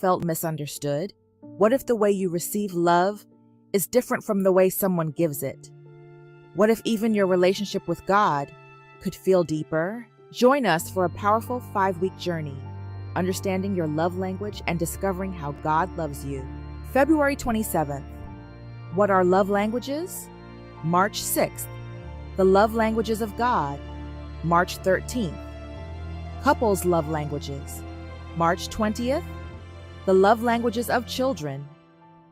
felt misunderstood? What if the way you receive love is different from the way someone gives it? What if even your relationship with God could feel deeper? Join us for a powerful 5-week journey, understanding your love language and discovering how God loves you. February 27th, what are love languages? March 6th, the love languages of God. March 13th, couples love languages. March 20th, the love languages of children.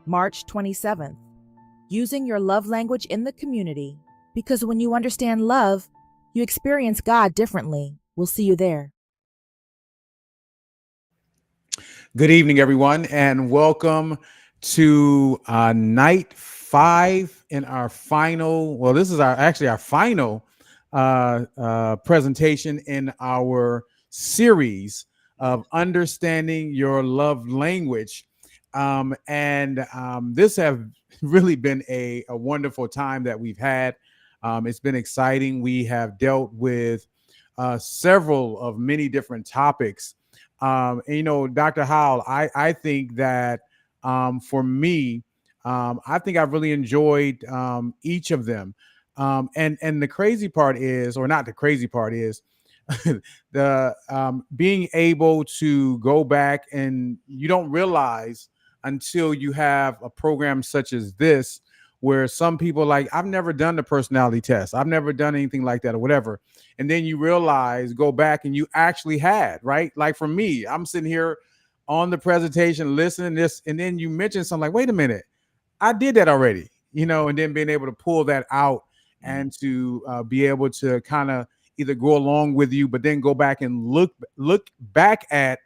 March 27th, using your love language in the community. Because when you understand love, you experience God differently. We'll see you there. Good evening, everyone, and welcome to night 5 in our final. Well, this is our final presentation in our series of understanding your love language, and this have really been a wonderful time that we've had. It's been exciting. We have dealt with several of many different topics. And, Dr. Howell, I think that for me, I think I've really enjoyed each of them. And the crazy part is, or not the crazy part is, the being able to go back, and you don't realize until you have a program such as this, where some people like, I've never done the personality test, I've never done anything like that or whatever. And then you realize, go back, and you actually had, right? Like for me, I'm sitting here on the presentation listening to this, and then you mention something like, wait a minute, I did that already, and then being able to pull that out and to be able to kind of either go along with you, but then go back and look back at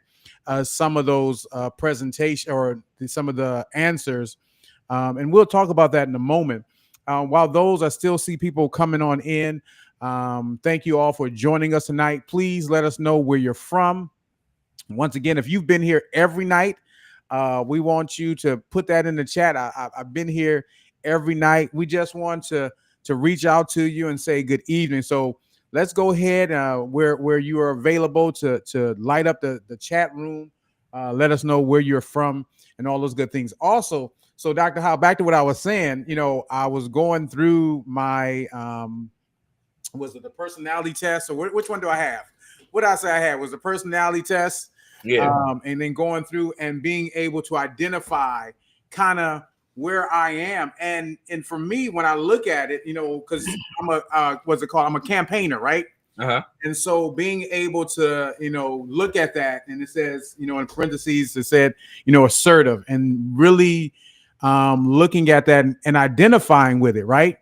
some of those presentation or some of the answers. And we'll talk about that in a moment. While those, I still see people coming on in. Thank you all for joining us tonight. Please let us know where you're from. Once again, if you've been here every night, we want you to put that in the chat. I've been here every night. We just want to reach out to you and say good evening. So let's go ahead where you are available to light up the chat room. Let us know where you're from and all those good things. Also, so Dr. Howe, back to what I was saying, I was going through my, was it the personality test, or which one do I have? What did I say I had? Was the personality test. Yeah. And then going through and being able to identify kind of where I am. And for me, when I look at it, because I'm I'm a campaigner, right? Uh-huh. And so being able to, look at that, and it says, in parentheses, it said, assertive, and really looking at that and identifying with it, right?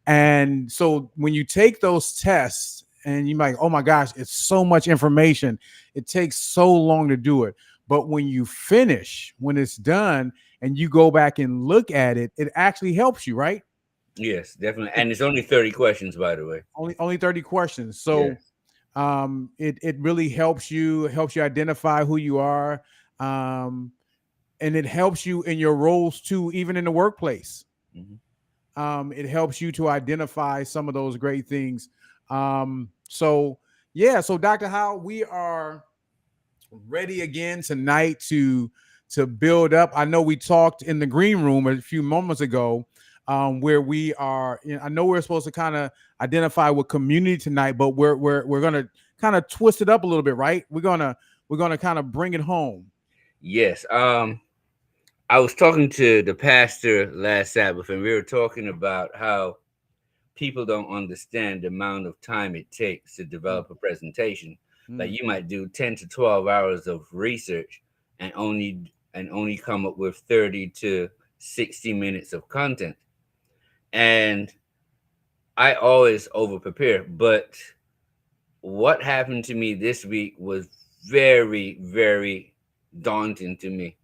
And so when you take those tests and you're like, oh my gosh, it's so much information, it takes so long to do it. But when you finish, when it's done, and you go back and look at it, it actually helps you, right? Yes, definitely. And it's only 30 questions, by the way. Only 30 questions. So it really helps you identify who you are. And it helps you in your roles too, even in the workplace. Mm-hmm. It helps you to identify some of those great things. So Dr. Howe, we are ready again tonight to build up. I know we talked in the green room a few moments ago, where we are. I know we're supposed to kind of identify with community tonight, but we're gonna kind of twist it up a little bit, right? We're gonna kind of bring it home. Yes. I was talking to the pastor last Sabbath, and we were talking about how people don't understand the amount of time it takes to develop a presentation. Like you might do 10 to 12 hours of research and only come up with 30 to 60 minutes of content. And I always over prepare, but what happened to me this week was very, very daunting to me.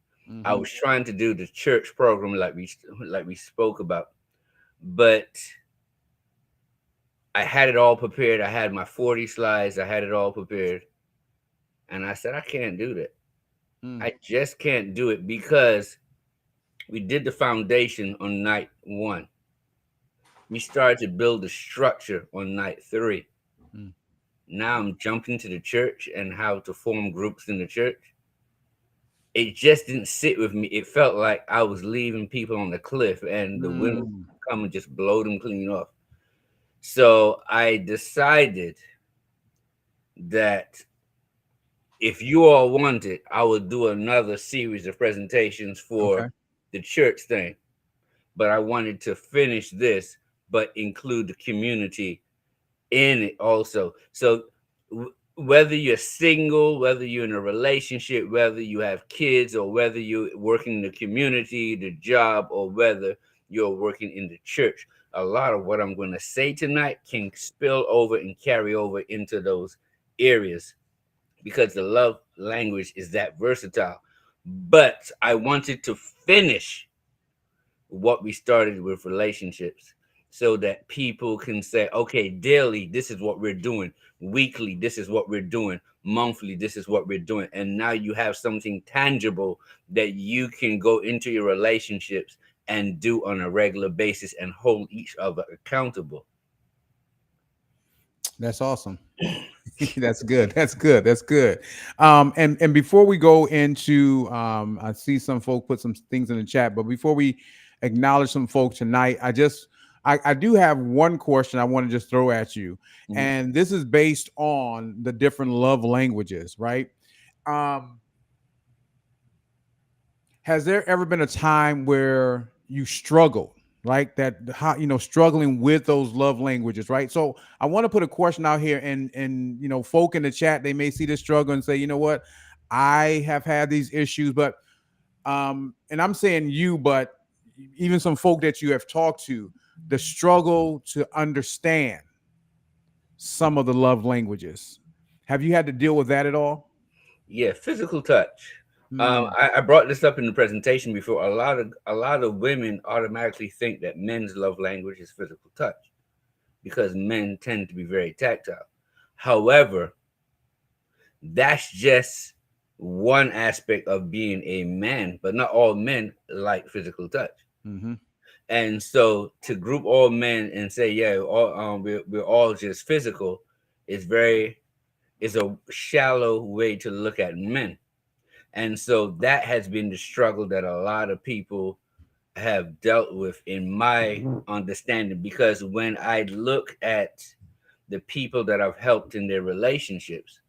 I was trying to do the church program like we spoke about, but I had it all prepared. I had my 40 slides. I had it all prepared. And I said, I can't do that. I just can't do it, because we did the foundation on night 1. We started to build the structure on night 3. Now I'm jumping to the church and how to form groups in the church. it just didn't sit with me. It felt like I was leaving people on the cliff and the wind would Mm. come and just blow them clean off. So I decided that if you all want it, I will do another series of presentations Okay. for the church thing. But I wanted to finish this, but include the community in it also. So whether you're single, whether you're in a relationship, whether you have kids, or whether you're working in the community, the job, or whether you're working in the church, a lot of what I'm going to say tonight can spill over and carry over into those areas because the love language is that versatile. But I wanted to finish what we started with relationships so that people can say, okay, daily, this is what we're doing. Weekly, this is what we're doing. Monthly, this is what we're doing. And now you have something tangible that you can go into your relationships and do on a regular basis and hold each other accountable. That's awesome. That's good. That's good. That's good. And before we go into, I see some folk put some things in the chat, but before we acknowledge some folks tonight, I do have one question I want to just throw at you, Mhm. and this is based on the different love languages, right? Um, has there ever been a time where you struggled like that, how, struggling with those love languages, right? So I want to put a question out here, and folk in the chat, they may see this struggle and say, you know what, I have had these issues, but and I'm saying you, but even some folk that you have talked to, the struggle to understand some of the love languages, have you had to deal with that at all? Yeah, physical touch. Hmm. I brought this up in the presentation before. A lot of women automatically think that men's love language is physical touch because men tend to be very tactile. However, that's just one aspect of being a man, but not all men like physical touch. Hmm. And so to group all men and say, yeah, we're all just physical is a shallow way to look at men. And so that has been the struggle that a lot of people have dealt with in my understanding. Because when I look at the people that I've helped in their relationships,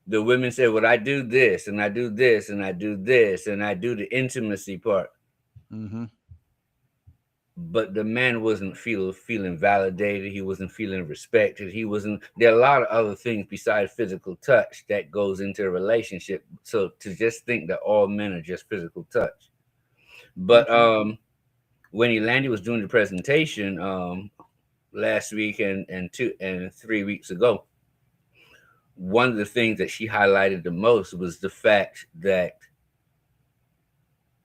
the women say, well, I do this and I do this and I do this and I do the intimacy part. Hmm. But the man wasn't feeling validated. He wasn't feeling respected. He wasn't. There are a lot of other things besides physical touch that goes into a relationship. So to just think that all men are just physical touch. But Okay. when Elandi was doing the presentation last week and 3 weeks ago, one of the things that she highlighted the most was the fact that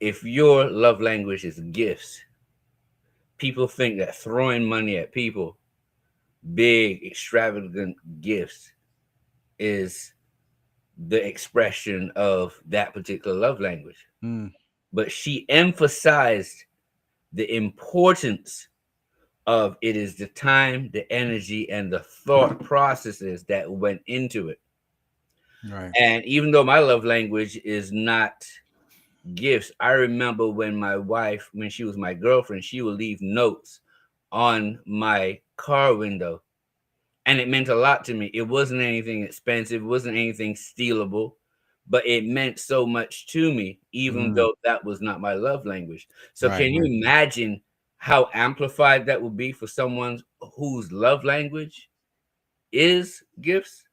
if your love language is gifts, people think that throwing money at people, big, extravagant gifts, is the expression of that particular love language. Mm. But she emphasized the importance of it is the time, the energy, and the thought processes that went into it. Right. And even though my love language is not gifts, I remember when my wife, when she was my girlfriend, she would leave notes on my car window. And it meant a lot to me. It wasn't anything expensive, it wasn't anything stealable, but it meant so much to me, even Mm. though that was not my love language. So, Right. can you Right. imagine how amplified that would be for someone whose love language is gifts?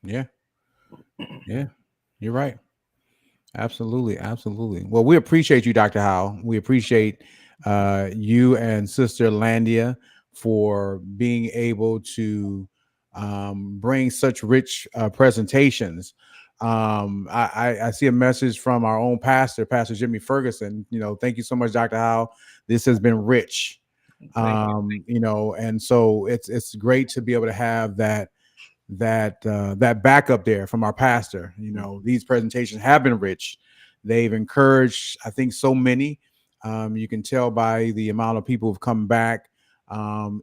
Yeah. Yeah. You're right. Absolutely, absolutely. Well, we appreciate you, Dr. Howe. We appreciate you and Sister Landia for being able to bring such rich presentations. I see a message from our own pastor, Pastor Jimmy Ferguson. Thank you so much, Dr. Howe. This has been rich. Thank you. And so it's great to be able to have that backup there from our pastor. These presentations have been rich. They've encouraged, I think, so many. You can tell by the amount of people who've come back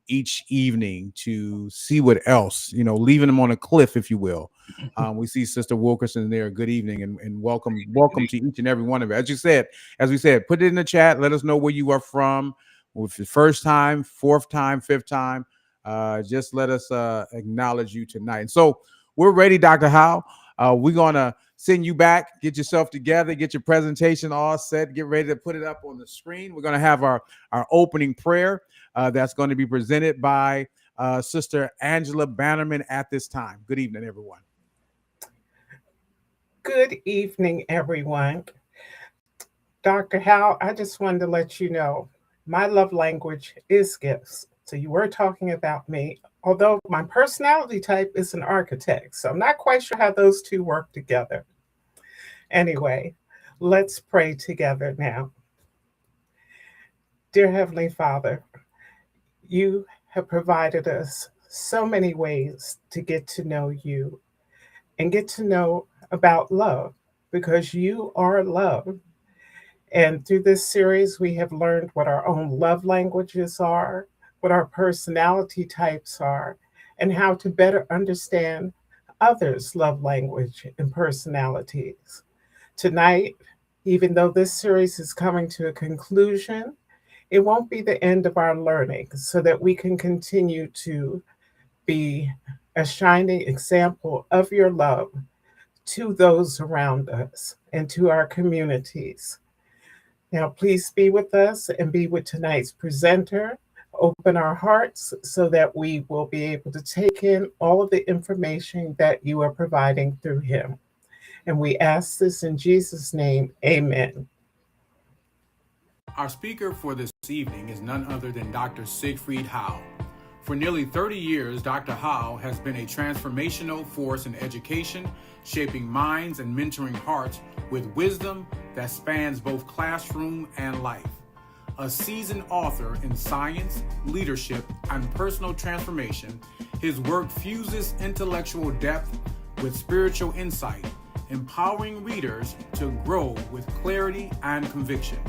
each evening to see what else, leaving them on a cliff, if you will. We see Sister Wilkerson there. Good evening and welcome to each and every one of you. As we said, put it in the chat. Let us know where you are from. If it's first time, fourth time, fifth time, just let us acknowledge you tonight. And so we're ready, Dr. Howe. We're gonna send you back, get yourself together, get your presentation all set, get ready to put it up on the screen. We're gonna have our opening prayer that's going to be presented by Sister Angela Bannerman at this time. Good evening, everyone. Good evening, everyone. Dr. Howe, I just wanted to let you know my love language is gifts. So you were talking about me, although my personality type is an architect. So I'm not quite sure how those two work together. Anyway, let's pray together now. Dear Heavenly Father, you have provided us so many ways to get to know you and get to know about love, because you are love. And through this series, we have learned what our own love languages are, what our personality types are, and how to better understand others' love language and personalities. Tonight, even though this series is coming to a conclusion, it won't be the end of our learning, so that we can continue to be a shining example of your love to those around us and to our communities. Now, please be with us and be with tonight's presenter. Open our hearts so that we will be able to take in all of the information that you are providing through him. And we ask this in Jesus' name, amen. Our speaker for this evening is none other than Dr. Siegfried Howe. For nearly 30 years, Dr. Howe has been a transformational force in education, shaping minds and mentoring hearts with wisdom that spans both classroom and life. A seasoned author in science, leadership, and personal transformation, his work fuses intellectual depth with spiritual insight, empowering readers to grow with clarity and conviction.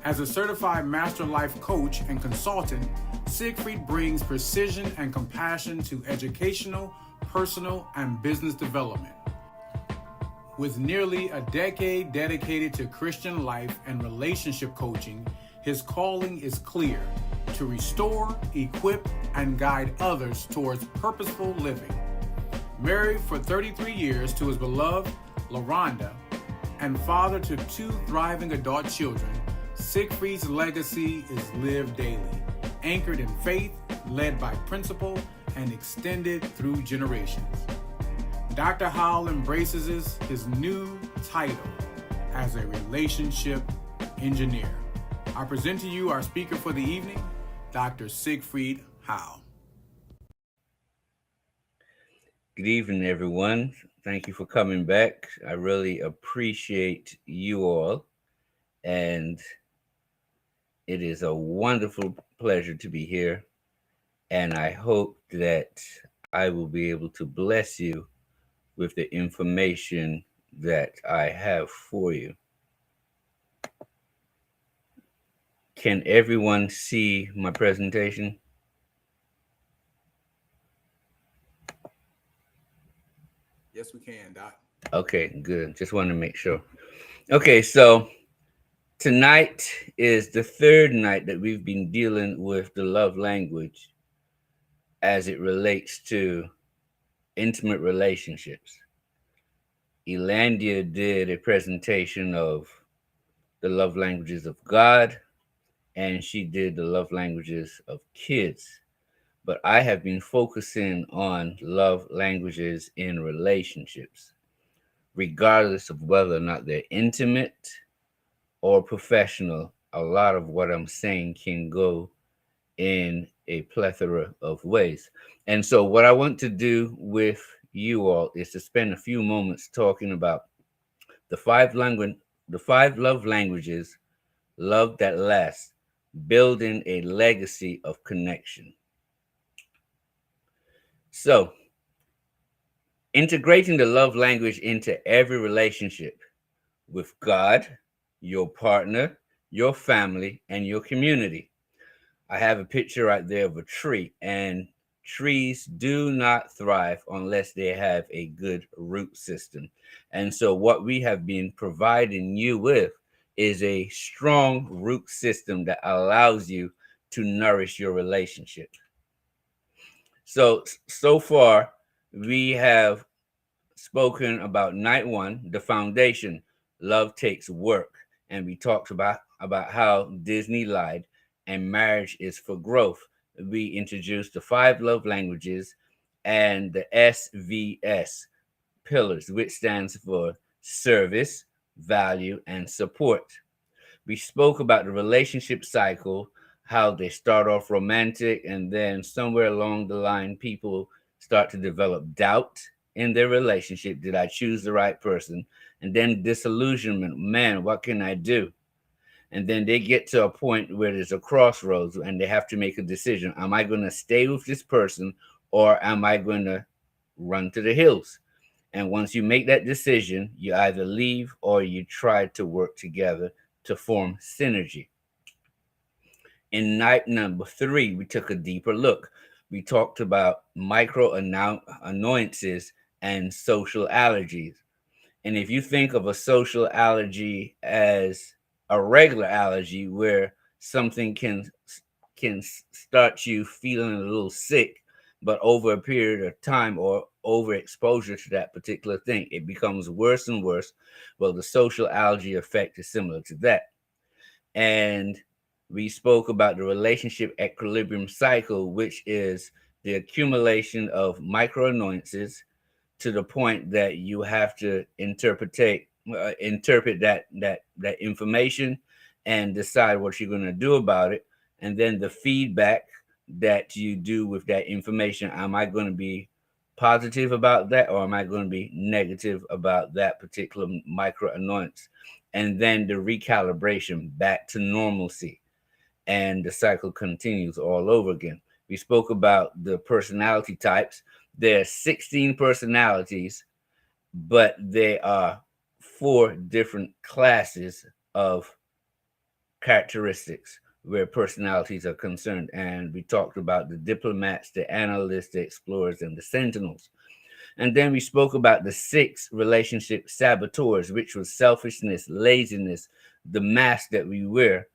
As a certified master life coach and consultant, Siegfried brings precision and compassion to educational, personal, and business development. With nearly a decade dedicated to Christian life and relationship coaching, his calling is clear: to restore, equip, and guide others towards purposeful living. Married for 33 years to his beloved LaRonda, and father to 2 thriving adult children, Siegfried's legacy is lived daily, anchored in faith, led by principle, and extended through generations. Dr. Howe embraces his new title as a relationship engineer. I present to you our speaker for the evening, Dr. Siegfried Howe. Good evening, everyone. Thank you for coming back. I really appreciate you all, and it is a wonderful pleasure to be here, and I hope that I will be able to bless you with the information that I have for you. Can everyone see my presentation? Yes, we can, Doc. Okay, good. Just wanted to make sure. Okay, so tonight is the 3rd night that we've been dealing with the love language as it relates to intimate relationships. Elandia did a presentation of the love languages of God, and she did the love languages of kids. But I have been focusing on love languages in relationships, regardless of whether or not they're intimate or professional. A lot of what I'm saying can go in a plethora of ways. And so what I want to do with you all is to spend a few moments talking about the 5 love languages, love that lasts, building a legacy of connection. So, integrating the love language into every relationship with God, your partner, your family, and your community. I have a picture right there of a tree, and trees do not thrive unless they have a good root system. And so, what we have been providing you with is a strong root system that allows you to nourish your relationship. So far, we have spoken about night one, the foundation. Love takes work, and we talked about how Disney lied, and marriage is for growth. We introduced the five love languages and the SVS pillars, which stands for service, value, and support. We spoke about the relationship cycle, how they start off romantic, and then somewhere along the line, people start to develop doubt in their relationship. Did I choose the right person? And then disillusionment. Man, what can I do? And then they get to a point where there's a crossroads and they have to make a decision. Am I going to stay with this person, or am I going to run to the hills? And once you make that decision, you either leave or you try to work together to form synergy. In night number 3, we took a deeper look. We talked about micro annoyances and social allergies. And if you think of a social allergy as a regular allergy where something can start you feeling a little sick, but over a period of time or overexposure to that particular thing, it becomes worse and worse. Well, the social allergy effect is similar to that. And we spoke about the relationship equilibrium cycle, which is the accumulation of micro annoyances to the point that you have to interpret that information and decide what you're going to do about it. And then the feedback that you do with that information, am I going to be positive about that, or am I going to be negative about that particular micro annoyance? And then the recalibration back to normalcy, and the cycle continues all over again. We spoke about the personality types. There are 16 personalities, but there are 4 different classes of characteristics where personalities are concerned. And we talked about the diplomats, the analysts, the explorers, and the sentinels. And then we spoke about the 6 relationship saboteurs, which was selfishness, laziness, the mask that we wear,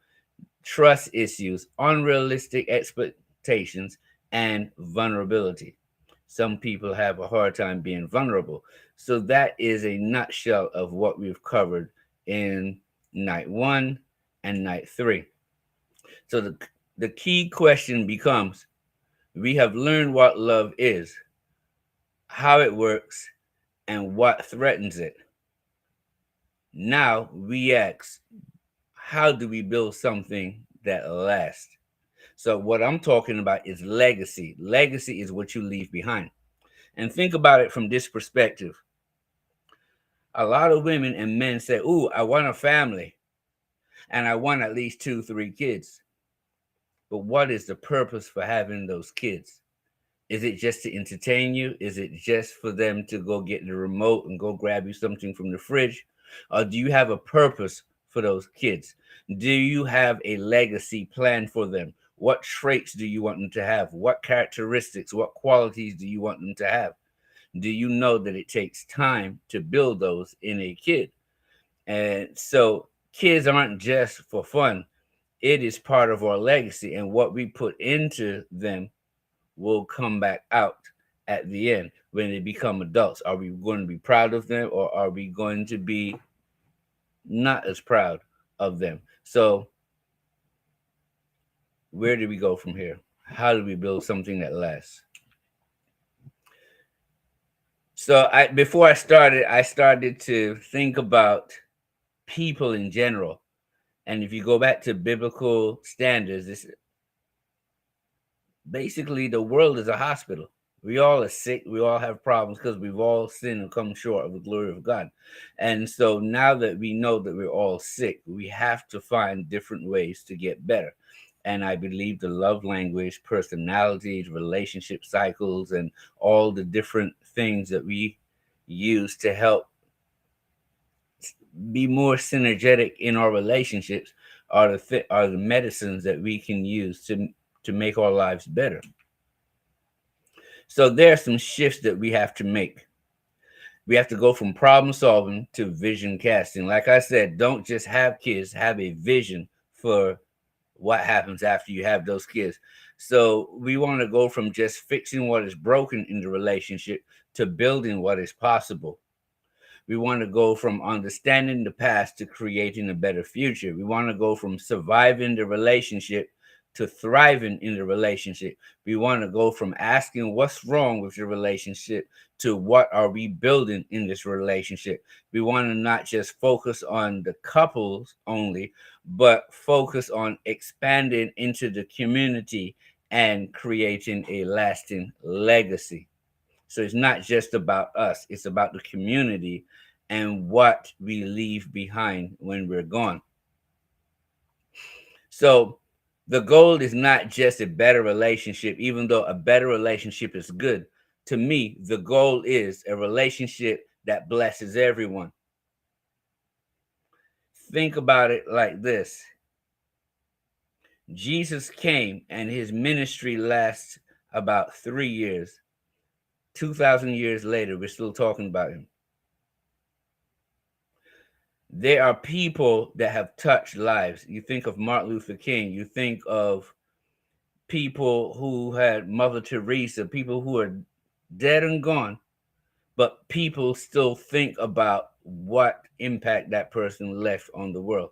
trust issues, unrealistic expectations, and vulnerability. Some people have a hard time being vulnerable. So that is a nutshell of what we've covered in night 1 and night 3. So the key question becomes, we have learned what love is, how it works, and what threatens it. Now we ask, how do we build something that lasts? So what I'm talking about is legacy. Legacy is what you leave behind. And think about it from this perspective. A lot of women and men say, "Ooh, I want a family and I want at least 2, 3 kids." But what is the purpose for having those kids? Is it just to entertain you? Is it just for them to go get the remote and go grab you something from the fridge? Or do you have a purpose for those kids? Do you have a legacy plan for them? What traits do you want them to have? What characteristics, what qualities do you want them to have? Do you know that it takes time to build those in a kid? And so kids aren't just for fun. It is part of our legacy, and what we put into them will come back out at the end when they become adults. Are we going to be proud of them, or are we going to be not as proud of them? So where do we go from here? How do we build something that lasts? So before I started to think about people in general. And if you go back to biblical standards, it's basically the world is a hospital. We all are sick. We all have problems because we've all sinned and come short of the glory of God. And so now that we know that we're all sick, we have to find different ways to get better. And I believe the love language, personalities, relationship cycles, and all the different things that we use to help be more synergetic in our relationships are the medicines that we can use to make our lives better. So there are some shifts that we have to make. We have to go from problem solving to vision casting. Like I said, don't just have kids, have a vision for what happens after you have those kids. So we want to go from just fixing what is broken in the relationship to building what is possible. We want to go from understanding the past to creating a better future. We want to go from surviving the relationship to thriving in the relationship. We want to go from asking what's wrong with the relationship to what are we building in this relationship. We want to not just focus on the couples only, but focus on expanding into the community and creating a lasting legacy. So it's not just about us, it's about the community and what we leave behind when we're gone. So the goal is not just a better relationship, even though a better relationship is good. To me, the goal is a relationship that blesses everyone. Think about it like this: Jesus came and his ministry lasts about 3 years. 2,000 years later, we're still talking about him. There are people that have touched lives. You think of Martin Luther King, you think of people who had Mother Teresa, people who are dead and gone, but people still think about what impact that person left on the world.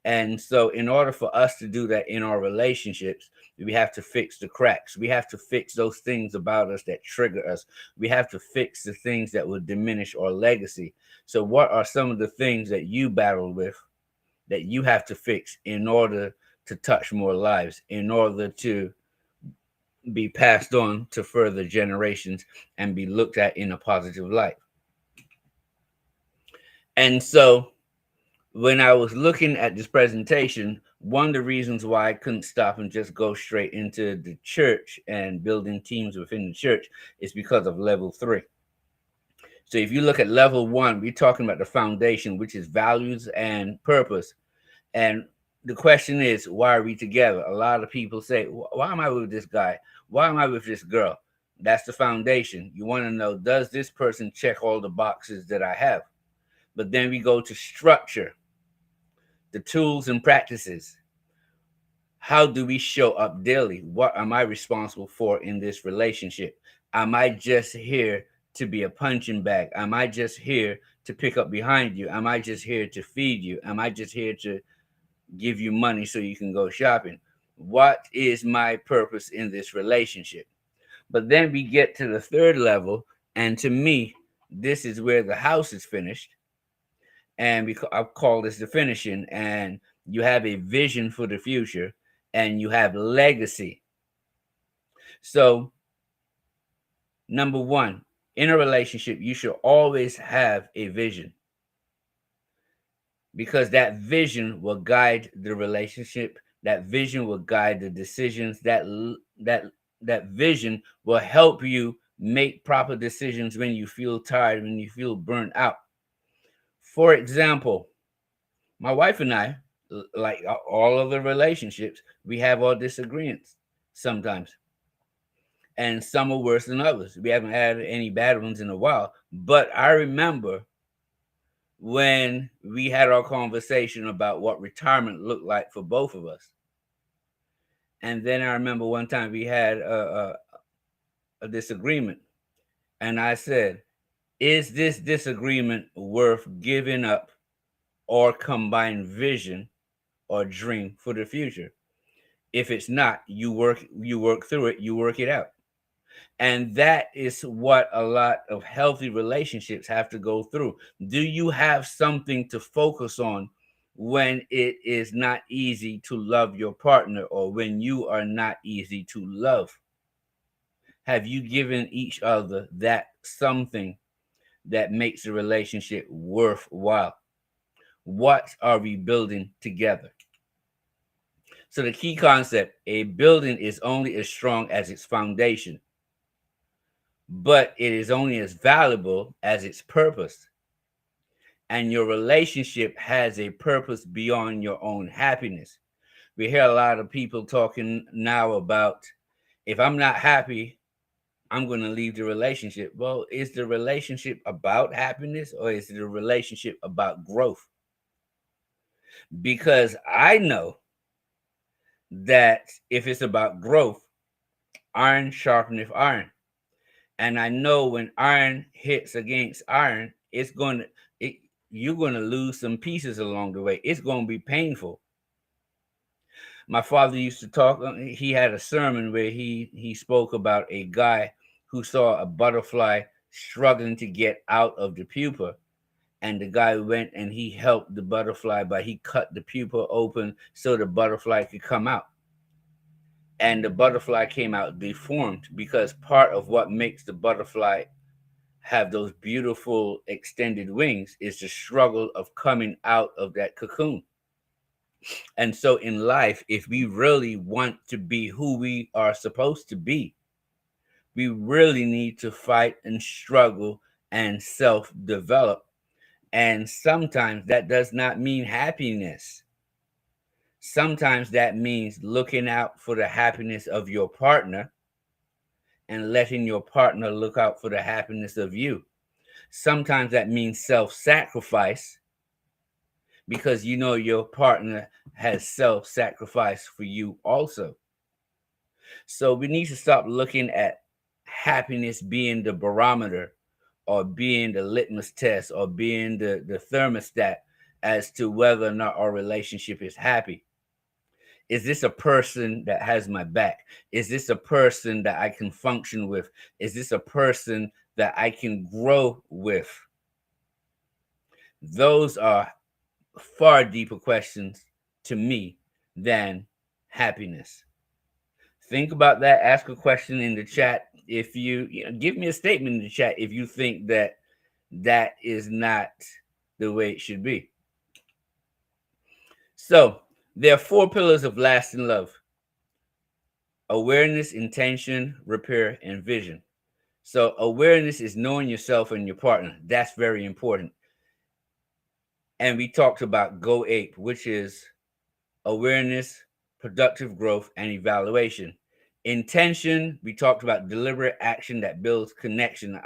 And so, in order for us to do that in our relationships, we have to fix the cracks. We have to fix those things about us that trigger us. We have to fix the things that will diminish our legacy. So, what are some of the things that you battle with that you have to fix in order to touch more lives, in order to be passed on to further generations and be looked at in a positive light? And so, when I was looking at this presentation, one of the reasons why I couldn't stop and just go straight into the church and building teams within the church is because of level 3. So if you look at level 1, we're talking about the foundation, which is values and purpose. And the question is, why are we together? A lot of people say, why am I with this guy? Why am I with this girl? That's the foundation. You want to know, does this person check all the boxes that I have? But then we go to structure, the tools and practices. How do we show up daily? What am I responsible for in this relationship? Am I just here to be a punching bag? Am I just here to pick up behind you? Am I just here to feed you? Am I just here to give you money so you can go shopping? What is my purpose in this relationship? But then we get to the third level, and to me, this is where the house is finished. And I call this the finishing. And you have a vision for the future, and you have legacy. So, number one, in a relationship, you should always have a vision, because that vision will guide the relationship. That vision will guide the decisions. That vision will help you make proper decisions when you feel tired, when you feel burnt out. For example, my wife and I, like all of the relationships, we have our disagreements sometimes. And some are worse than others. We haven't had any bad ones in a while. But I remember when we had our conversation about what retirement looked like for both of us. And then I remember one time we had a disagreement. And I said, is this disagreement worth giving up or combined vision or dream for the future? If it's not, you work through it, you work it out. And that is what a lot of healthy relationships have to go through. Do you have something to focus on when it is not easy to love your partner, or when you are not easy to love? Have you given each other that something that makes the relationship worthwhile? What are we building together? So the key concept, a building is only as strong as its foundation, but it is only as valuable as its purpose. And your relationship has a purpose beyond your own happiness. We hear a lot of people talking now about, if I'm not happy, I'm going to leave the relationship. Well, is the relationship about happiness or is the relationship about growth? Because I know that if it's about growth, iron sharpeneth iron. And I know when iron hits against iron, you're going to lose some pieces along the way. It's going to be painful. My father used to talk. He had a sermon where he spoke about a guy who saw a butterfly struggling to get out of the pupa, and the guy went and he helped the butterfly by he cut the pupa open so the butterfly could come out. And the butterfly came out deformed because part of what makes the butterfly have those beautiful extended wings is the struggle of coming out of that cocoon. And so in life, if we really want to be who we are supposed to be, we really need to fight and struggle and self-develop. And sometimes that does not mean happiness. Sometimes that means looking out for the happiness of your partner and letting your partner look out for the happiness of you. Sometimes that means self-sacrifice, because you know your partner has self-sacrifice for you also. So we need to stop looking at happiness being the barometer or being the litmus test or being the thermostat as to whether or not our relationship is happy. Is this a person that has my back? Is this a person that I can function with? Is this a person that I can grow with? Those are far deeper questions to me than happiness. Think about that. Ask a question in the chat. If you give me a statement in the chat if you think that that is not the way it should be. So there are 4 pillars of lasting love: awareness, intention, repair, and vision. So awareness is knowing yourself and your partner. That's very important. And we talked about Go Ape, which is awareness, productive growth, and evaluation. Intention, we talked about deliberate action that builds connection.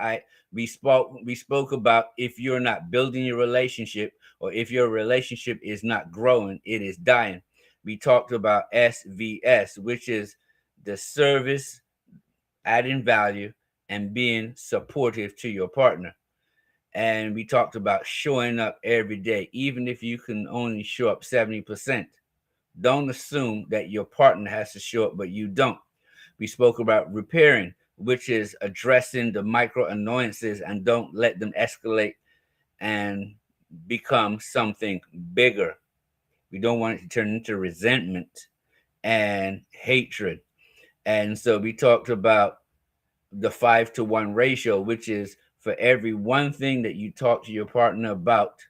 We spoke about if you're not building your relationship or if your relationship is not growing, it is dying. We talked about SVS, which is the service, adding value, and being supportive to your partner. And we talked about showing up every day, even if you can only show up 70%. Don't assume that your partner has to show up, but you don't. We spoke about repairing, which is addressing the micro annoyances and don't let them escalate and become something bigger. We don't want it to turn into resentment and hatred. And so we talked about the 5-to-1 ratio, which is for every one thing that you talk to your partner about,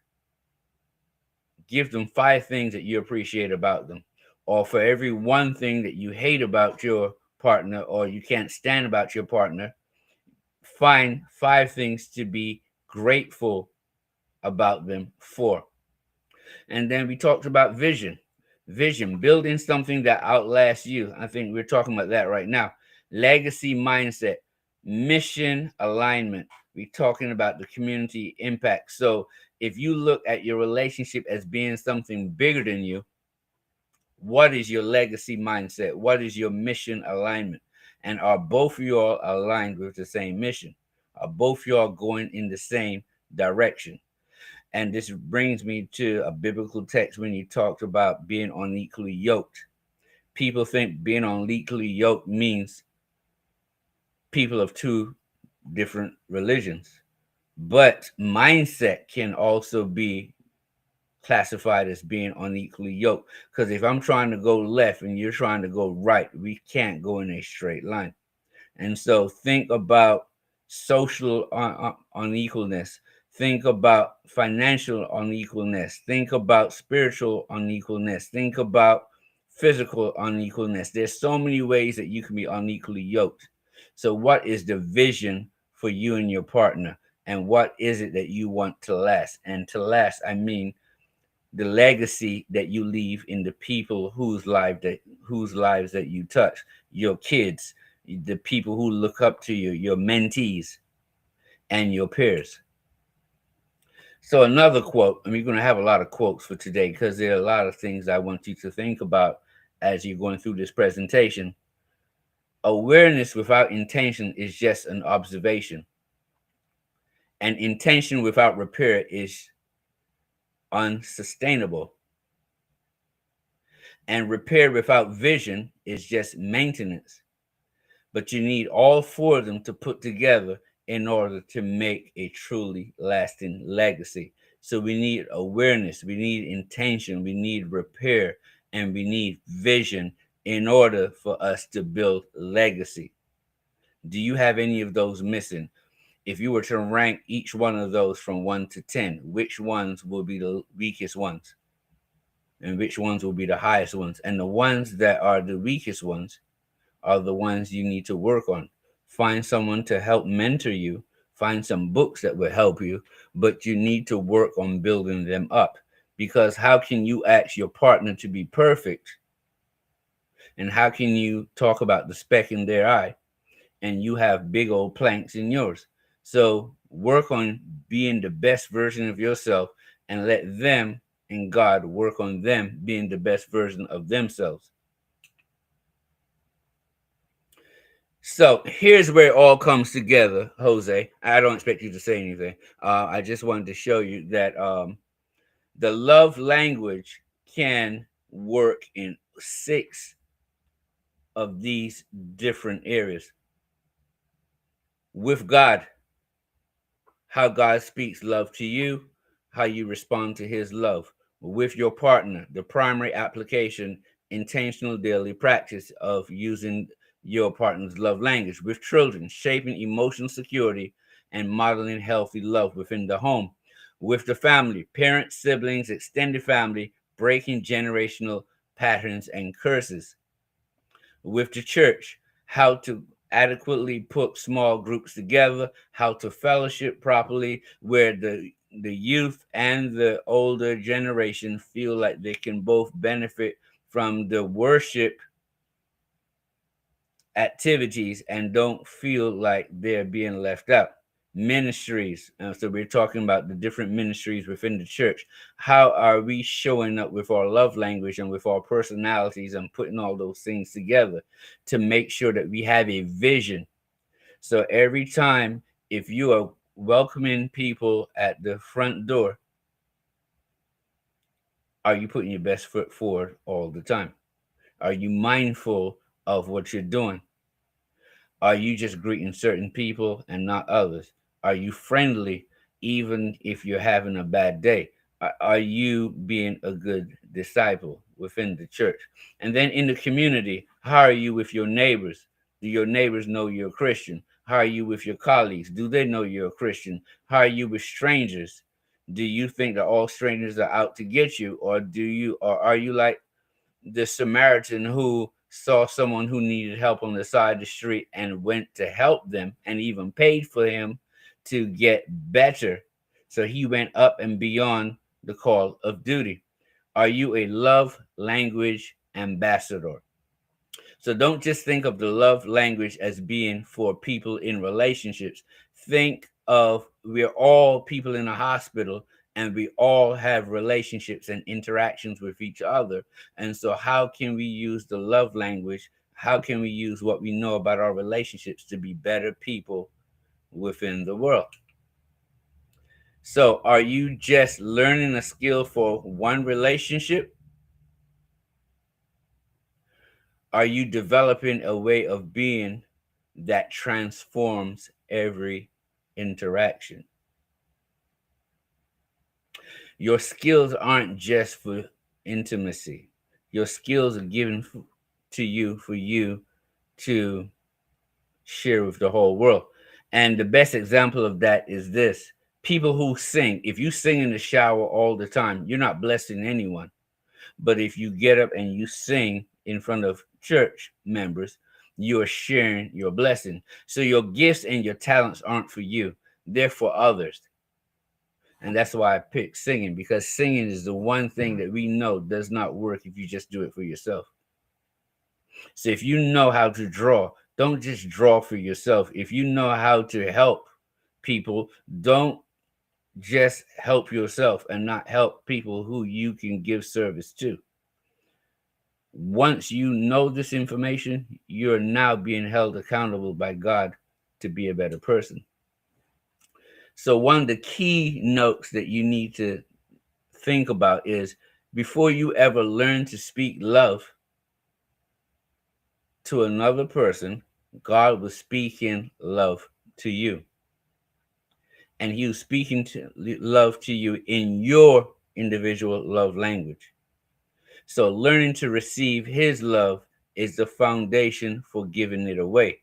give them 5 things that you appreciate about them. Or for every one thing that you hate about your partner or you can't stand about your partner, find 5 things to be grateful about them for. And then we talked about vision, building something that outlasts you. I think we're talking about that right now. Legacy mindset, mission alignment. We're talking about the community impact. So if you look at your relationship as being something bigger than you, what is your legacy mindset? What is your mission alignment? And are both of y'all aligned with the same mission? Are both of y'all going in the same direction? And this brings me to a biblical text when you talked about being unequally yoked. People think being unequally yoked means people of 2 different religions. But mindset can also be classified as being unequally yoked. Because if I'm trying to go left and you're trying to go right, we can't go in a straight line. And so think about social unequalness. Think about financial unequalness. Think about spiritual unequalness. Think about physical unequalness. There's so many ways that you can be unequally yoked. So what is the vision for you and your partner? And what is it that you want to last? And to last, I mean the legacy that you leave in the people whose lives that you touch, your kids, the people who look up to you, your mentees and your peers. So another quote, and we're going to have a lot of quotes for today because there are a lot of things I want you to think about as you're going through this presentation. Awareness without intention is just an observation. And intention without repair is unsustainable. And repair without vision is just maintenance. But you need all four of them to put together in order to make a truly lasting legacy. So we need awareness, we need intention, we need repair, and we need vision in order for us to build legacy. Do you have any of those missing? If you were to rank each one of those from 1 to 10, which ones will be the weakest ones? And which ones will be the highest ones? And the ones that are the weakest ones are the ones you need to work on. Find someone to help mentor you. Find some books that will help you, but you need to work on building them up. Because how can you ask your partner to be perfect? And how can you talk about the speck in their eye and you have big old planks in yours? So work on being the best version of yourself and let them and God work on them being the best version of themselves. So here's where it all comes together, Jose. I don't expect you to say anything. I just wanted to show you that the love language can work in 6 of these different areas. With God, how God speaks love to you, how you respond to his love. With your partner, the primary application, intentional daily practice of using your partner's love language. With children, shaping emotional security and modeling healthy love within the home. With the family, parents, siblings, extended family, breaking generational patterns and curses. With the church, how to adequately put small groups together, how to fellowship properly, where the youth and the older generation feel like they can both benefit from the worship activities and don't feel like they're being left out. Ministries. So we're talking about the different ministries within the church. How are we showing up with our love language and with our personalities and putting all those things together to make sure that we have a vision? So every time, if you are welcoming people at the front door, are you putting your best foot forward all the time? Are you mindful of what you're doing? Are you just greeting certain people and not others? Are you friendly even if you're having a bad day? Are you being a good disciple within the church? And then in the community, how are you with your neighbors? Do your neighbors know you're a Christian? How are you with your colleagues? Do they know you're a Christian? How are you with strangers? Do you think that all strangers are out to get you, or are you like the Samaritan who saw someone who needed help on the side of the street and went to help them and even paid for him to get better? So he went up and beyond the call of duty. Are you a love language ambassador? So don't just think of the love language as being for people in relationships. Think of, we're all people in a hospital and we all have relationships and interactions with each other. And so how can we use the love language? How can we use what we know about our relationships to be better people within the world? So are you just learning a skill for one relationship? Are you developing a way of being that transforms every interaction? Your skills aren't just for intimacy. Your skills are given to you for you to share with the whole world. And the best example of that is this. People who sing, if you sing in the shower all the time, you're not blessing anyone. But if you get up and you sing in front of church members, you are sharing your blessing. So your gifts and your talents aren't for you. They're for others. And that's why I picked singing, because singing is the one thing that we know does not work if you just do it for yourself. So if you know how to draw, Don't just draw for yourself. If you know how to help people, don't just help yourself and not help people who you can give service to. Once you know this information, you're now being held accountable by God to be a better person. So, one of the key notes that you need to think about is before you ever learn to speak love to another person, God was speaking love to you. And he was speaking to love to you in your individual love language. So learning to receive his love is the foundation for giving it away.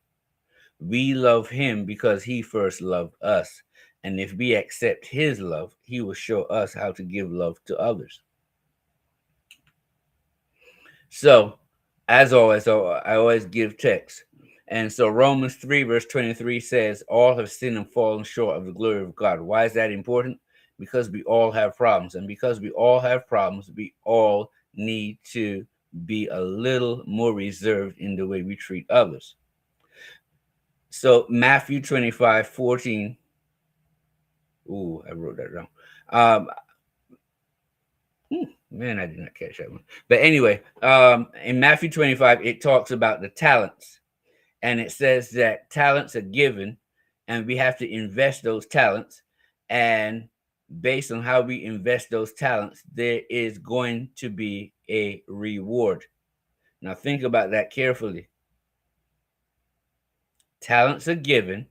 We love him because he first loved us. And if we accept his love, he will show us how to give love to others. So, as always, I always give text. And so Romans 3, verse 23 says, all have sinned and fallen short of the glory of God. Why is that important? Because we all have problems. And because we all have problems, we all need to be a little more reserved in the way we treat others. So Matthew 25:14. Ooh, I wrote that wrong. Man, I did not catch that one. But anyway, in Matthew 25, it talks about the talents. And it says that talents are given and we have to invest those talents. And based on how we invest those talents, there is going to be a reward. Now, think about that carefully. Talents are given.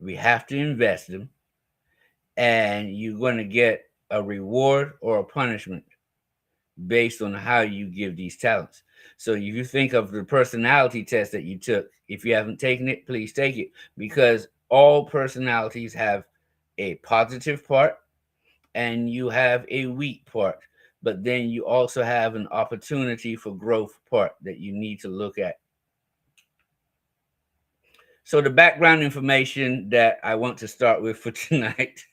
We have to invest them. And you're going to get a reward or a punishment based on how you give these talents. So if you think of the personality test that you took, if you haven't taken it, please take it, because all personalities have a positive part and you have a weak part, but then you also have an opportunity for growth part that you need to look at. So the background information that I want to start with for tonight,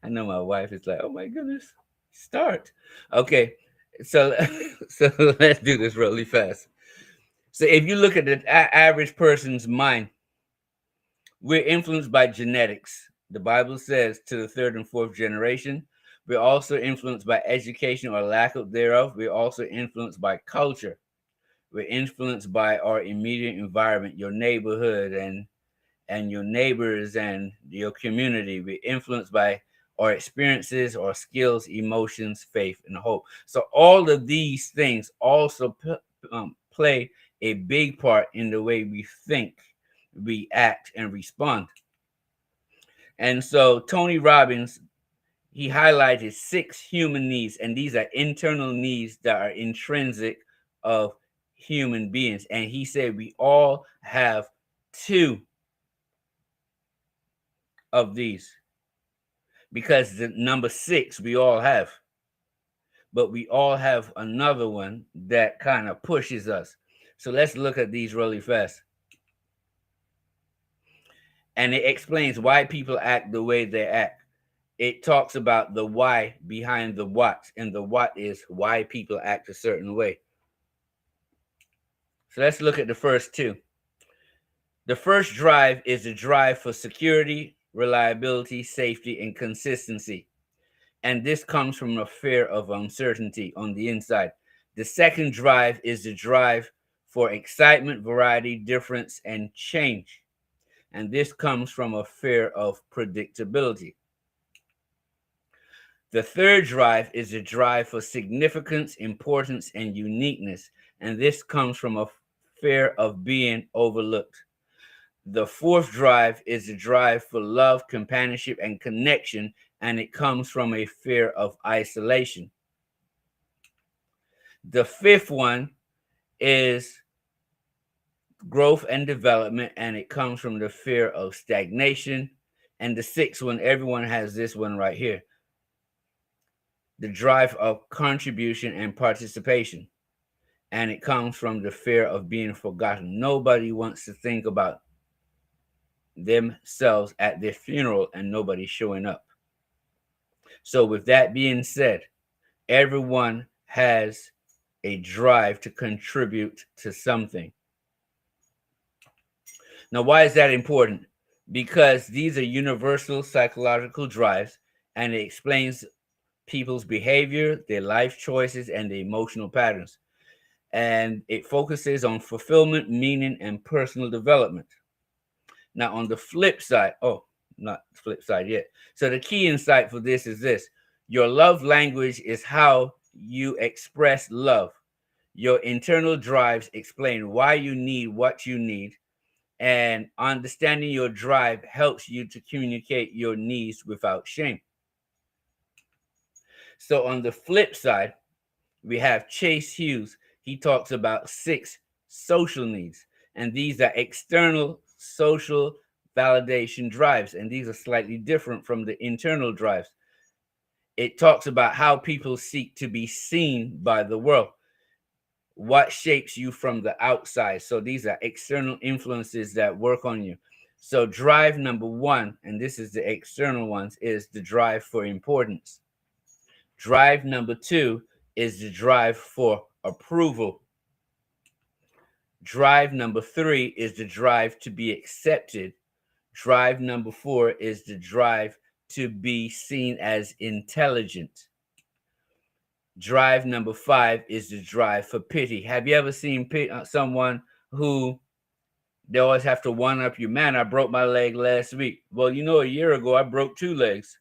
I know my wife is like, oh my goodness, start. Okay, so let's do this really fast. So if you look at the average person's mind, we're influenced by genetics. The Bible says to the third and fourth generation. We're also influenced by education or lack of thereof. We're also influenced by culture. We're influenced by our immediate environment, your neighborhood and your neighbors and your community. We're influenced by our experiences, our skills, emotions, faith, and hope. So all of these things also play a big part in the way we think, we act, and respond. And so Tony Robbins, he highlighted 6 human needs, and these are internal needs that are intrinsic of human beings. And he said we all have 2 of these, because the number 6 we all have, but we all have another one that kind of pushes us. So let's look at these really fast. And it explains why people act the way they act. It talks about the why behind the what, and the what is why people act a certain way. So let's look at the first 2. The first drive is the drive for security, reliability, safety, and consistency. And this comes from a fear of uncertainty on the inside. The second drive is the drive for excitement, variety, difference, and change. And this comes from a fear of predictability. The third drive is the drive for significance, importance, and uniqueness. And this comes from a fear of being overlooked. The fourth drive is the drive for love, companionship, and connection. And it comes from a fear of isolation. The fifth one is growth and development, and it comes from the fear of stagnation. And the sixth one, everyone has this one right here, the drive of contribution and participation, and it comes from the fear of being forgotten. Nobody wants to think about themselves at their funeral and nobody showing up. So with that being said, everyone has a drive to contribute to something. Now, why is that important? Because these are universal psychological drives, and it explains people's behavior, their life choices, and their emotional patterns. And it focuses on fulfillment, meaning, and personal development. Now, on the flip side, oh, not flip side yet. So, the key insight for this is this: your love language is how you express love. Your internal drives explain why you need what you need, and understanding your drive helps you to communicate your needs without shame. So, on the flip side, we have Chase Hughes. He talks about 6 social needs, and these are external social validation drives, and these are slightly different from the internal drives. It talks about how people seek to be seen by the world, what shapes you from the outside. So these are external influences that work on you. So drive number 1, and this is the external ones, is the drive for importance. Drive number 2 is the drive for approval. Drive number 3 is the drive to be accepted. Drive number 4 is the drive to be seen as intelligent. Drive number 5 is the drive for pity. Have you ever seen someone who they always have to one up you? Man, I broke my leg last week. Well, you know, a year ago I broke 2 legs.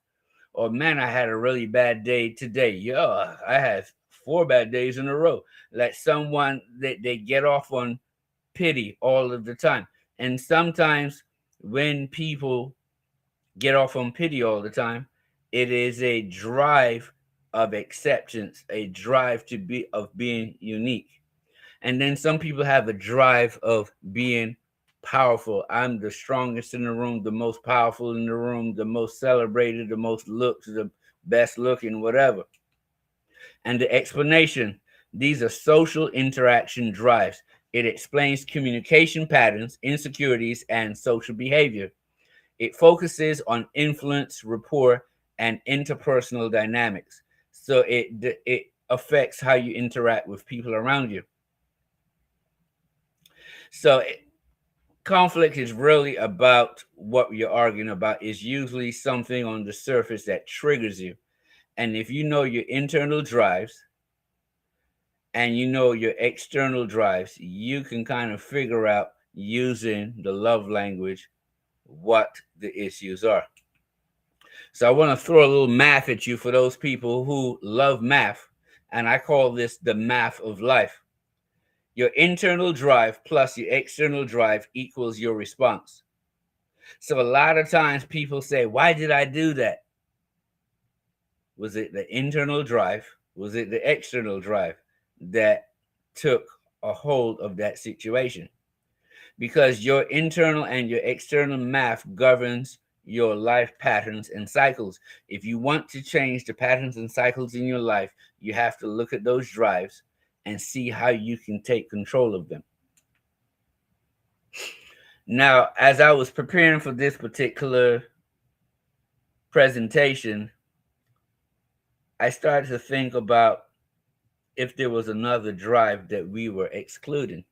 Or man, I had a really bad day today. Yeah, I had 4 bad days in a row. Like someone that they get off on pity all of the time. And sometimes when people get off on pity all the time, it is a drive of acceptance, a drive to be of being unique. And then some people have a drive of being powerful. I'm the strongest in the room, the most powerful in the room, the most celebrated, the most looked, the best looking, whatever. And the explanation, these are social interaction drives. It explains communication patterns, insecurities, and social behavior. It focuses on influence, rapport, and interpersonal dynamics. So it affects how you interact with people around you. So conflict is really about what you're arguing about, is usually something on the surface that triggers you. And if you know your internal drives and you know your external drives, you can kind of figure out using the love language what the issues are. So I want to throw a little math at you for those people who love math. And I call this the math of life. Your internal drive plus your external drive equals your response. So a lot of times people say, why did I do that? Was it the internal drive? Was it the external drive that took a hold of that situation? Because your internal and your external math governs your life patterns and cycles. If you want to change the patterns and cycles in your life, you have to look at those drives and see how you can take control of them. Now, as I was preparing for this particular presentation, I started to think about if there was another drive that we were excluding.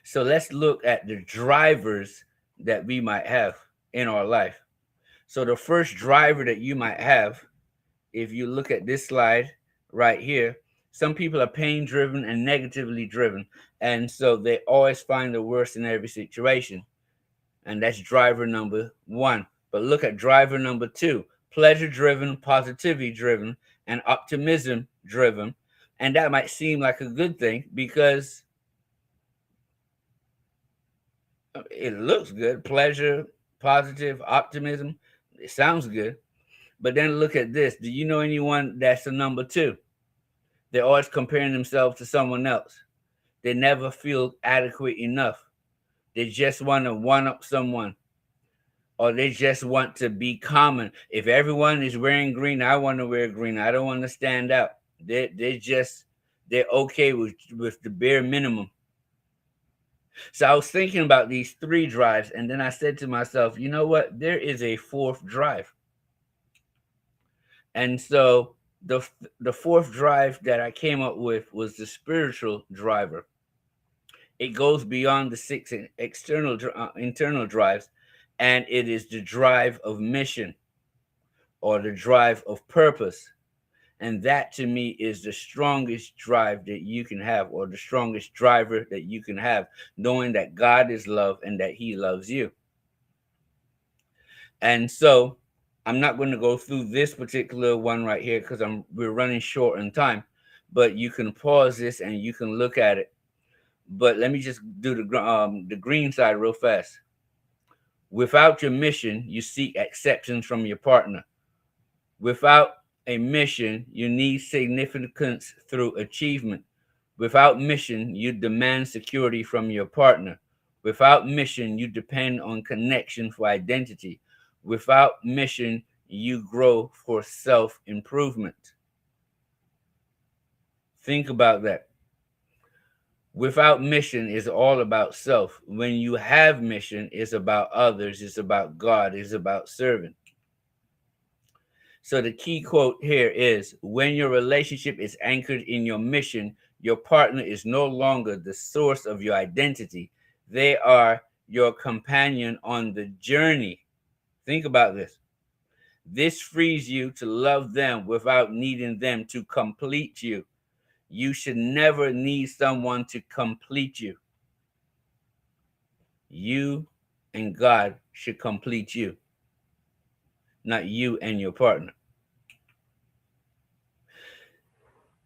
So let's look at the drivers that we might have in our life. So the first driver that you might have, if you look at this slide right here, some people are pain driven and negatively driven. And so they always find the worst in every situation. And that's driver number 1. But look at driver number 2, pleasure driven, positivity driven, and optimism driven. And that might seem like a good thing because it looks good. Pleasure, positive, optimism. It sounds good. But then look at this. Do you know anyone that's a number 2? They're always comparing themselves to someone else. They never feel adequate enough. They just want to one up someone. Or they just want to be common. If everyone is wearing green, I want to wear green. I don't want to stand out. They're okay with the bare minimum. So I was thinking about these 3 drives, and then I said to myself, you know what? There is a 4th drive. And so the 4th drive that I came up with was the spiritual driver. It goes beyond the six internal drives, and it is the drive of mission or the drive of purpose. And that to me is the strongest drive that you can have, or the strongest driver that you can have, knowing that God is love and that He loves you. And so I'm not going to go through this particular one right here because we're running short on time, but you can pause this and you can look at it. But let me just do the green side real fast. Without your mission, you seek acceptance from your partner. Without a mission, you need significance through achievement. Without mission, you demand security from your partner. Without mission, you depend on connection for identity. Without mission, you grow for self-improvement. Think about that. Without mission is all about self. When you have mission, it's about others, it's about God, it's about serving. So the key quote here is, when your relationship is anchored in your mission, your partner is no longer the source of your identity. They are your companion on the journey. Think about this. This frees you to love them without needing them to complete you. You should never need someone to complete you. You and God should complete you, not you and your partner.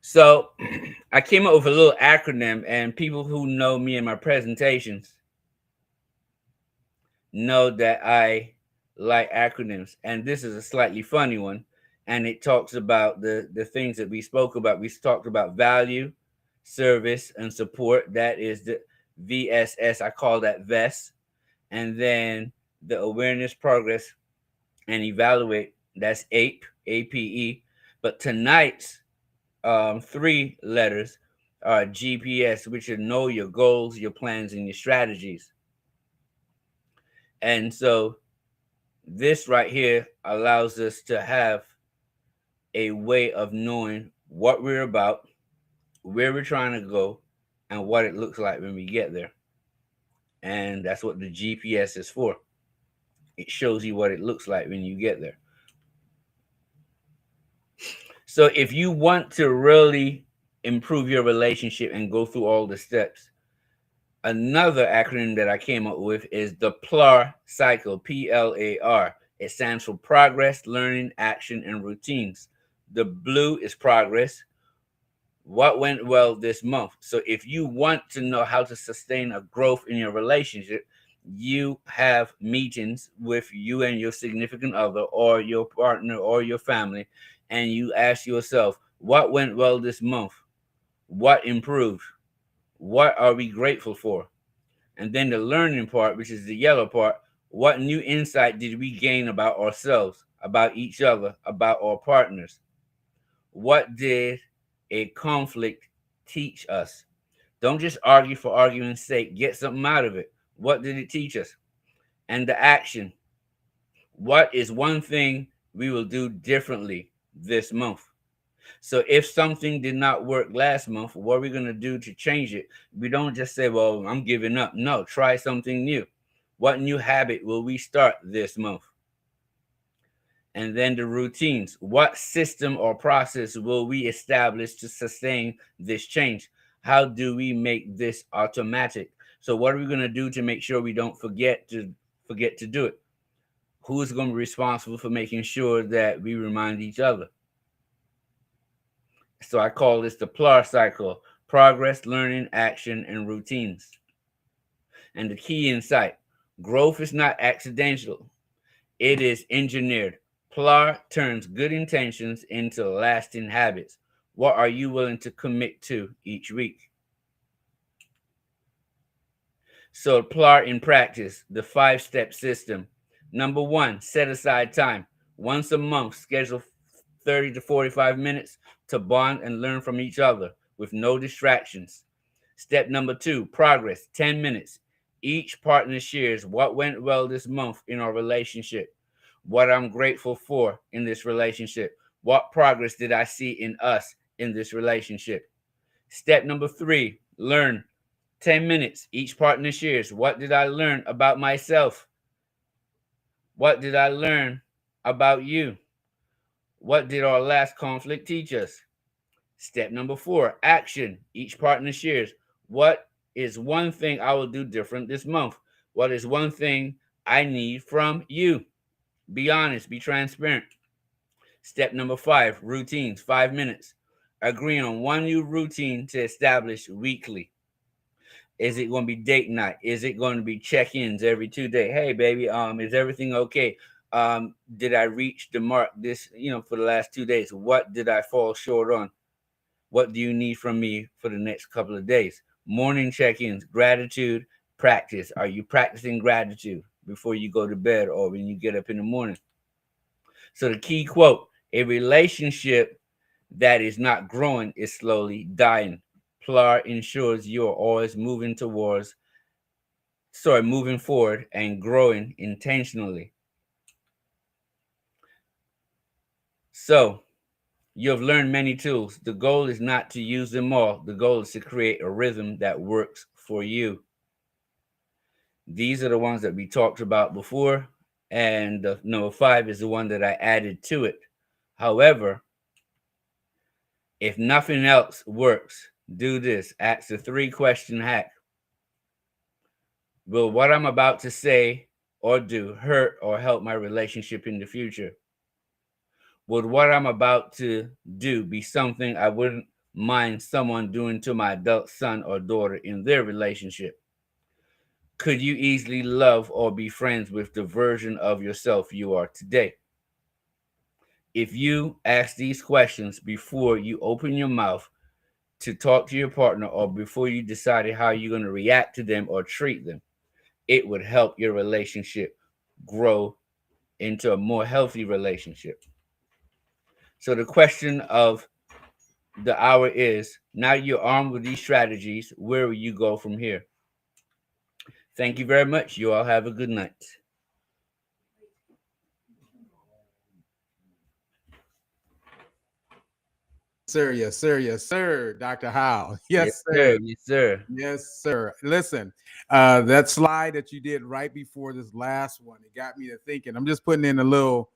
So I came up with a little acronym, and people who know me in my presentations know that I like acronyms. And this is a slightly funny one. And it talks about the things that we spoke about. We talked about value, service, and support. That is the VSS. I call that VES. And then the awareness, progress, and evaluate. That's APE, APE. But tonight's 3 letters are GPS, which is know your goals, your plans, and your strategies. And so this right here allows us to have a way of knowing what we're about, where we're trying to go, and what it looks like when we get there. And that's what the GPS is for. It shows you what it looks like when you get there. So if you want to really improve your relationship and go through all the steps, another acronym that I came up with is the PLAR cycle, PLAR. It stands for progress, learning, action, and routines. The blue is progress. What went well this month? So if you want to know how to sustain a growth in your relationship, you have meetings with you and your significant other or your partner or your family, and you ask yourself, what went well this month? What improved? What are we grateful for? And then the learning part, which is the yellow part, what new insight did we gain about ourselves, about each other, about our partners? What did a conflict teach us? Don't just argue for argument's sake. Get something out of it. What did it teach us? And the action. What is one thing we will do differently this month? So if something did not work last month, what are we going to do to change it? We don't just say, well, I'm giving up. No, try something new. What new habit will we start this month? And then the routines. What system or process will we establish to sustain this change? How do we make this automatic? So what are we going to do to make sure we don't forget to do it? Who is going to be responsible for making sure that we remind each other? So I call this the PLAR cycle: progress, learning, action, and routines. And the key insight: growth is not accidental. It is engineered. PLAR turns good intentions into lasting habits. What are you willing to commit to each week? So PLAR in practice, the 5-step system. Number 1, set aside time. Once a month, schedule 30 to 45 minutes to bond and learn from each other with no distractions. Step number 2, progress, 10 minutes. Each partner shares what went well this month in our relationship, what I'm grateful for in this relationship, what progress did I see in us in this relationship. Step number 3, learn. 10 minutes. Each partner shares. What did I learn about myself? What did I learn about you? What did our last conflict teach us? Step number 4, action. Each partner shares. What is one thing I will do different this month? What is one thing I need from you? Be honest, be transparent. Step number 5, routines, 5 minutes. Agreeing on one new routine to establish weekly. Is it going to be date night? Is it going to be check-ins every 2 days? Hey, baby, is everything okay? Did I reach the mark this, for the last 2 days? What did I fall short on? What do you need from me for the next couple of days? Morning check-ins, gratitude practice. Are you practicing gratitude before you go to bed or when you get up in the morning? So the key quote, a relationship that is not growing is slowly dying. Pilar ensures you're always moving forward and growing intentionally. So you have learned many tools. The goal is not to use them all. The goal is to create a rhythm that works for you. These are the ones that we talked about before. And number 5 is the one that I added to it. However, if nothing else works, do this. Ask the 3-question hack. Will what I'm about to say or do hurt or help my relationship in the future? Would what I'm about to do be something I wouldn't mind someone doing to my adult son or daughter in their relationship? Could you easily love or be friends with the version of yourself you are today? If you ask these questions before you open your mouth to talk to your partner or before you decided how you're going to react to them or treat them, it would help your relationship grow into a more healthy relationship. So the question of the hour is, now you're armed with these strategies, where will you go from here? Thank you very much. You all have a good night. Sir, yes, sir, yes, sir, Dr. Howe. Yes, sir. Yes, sir. Yes, sir. Listen, that slide that you did right before this last one, it got me to thinking. I'm just putting in a little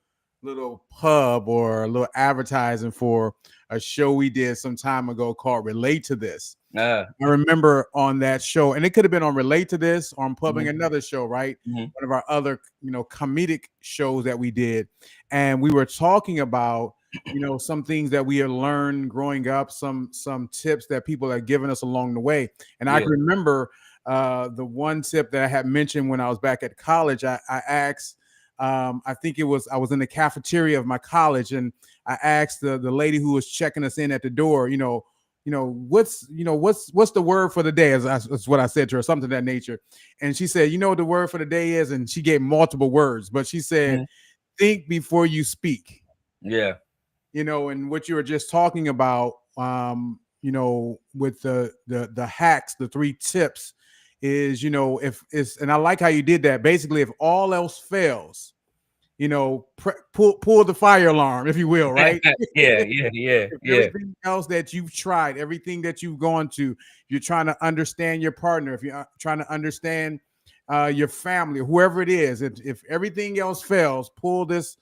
pub or a little advertising for a show we did some time ago called Relate to This. I remember on that show, and it could have been on Relate to This or on Pubbing another show, right? One of our other, comedic shows that we did. And we were talking about, some things that we had learned growing up, some tips that people had given us along the way. And I can remember the one tip that I had mentioned when I was back at college. I asked, I think I was in the cafeteria of my college, and I asked the lady who was checking us in at the door, what's the word for the day? That's what I said to her, something of that nature. And she said, what the word for the day is? And she gave multiple words, but she said, think before you speak. Yeah. And what you were just talking about, with the hacks, the 3 tips is, if it's, and I like how you did that. Basically, if all else fails, pull the fire alarm, if you will, right? Yeah. Everything else that you've tried, everything that you've gone to, you're trying to understand your partner, if you're trying to understand your family, whoever it is, if everything else fails, pull this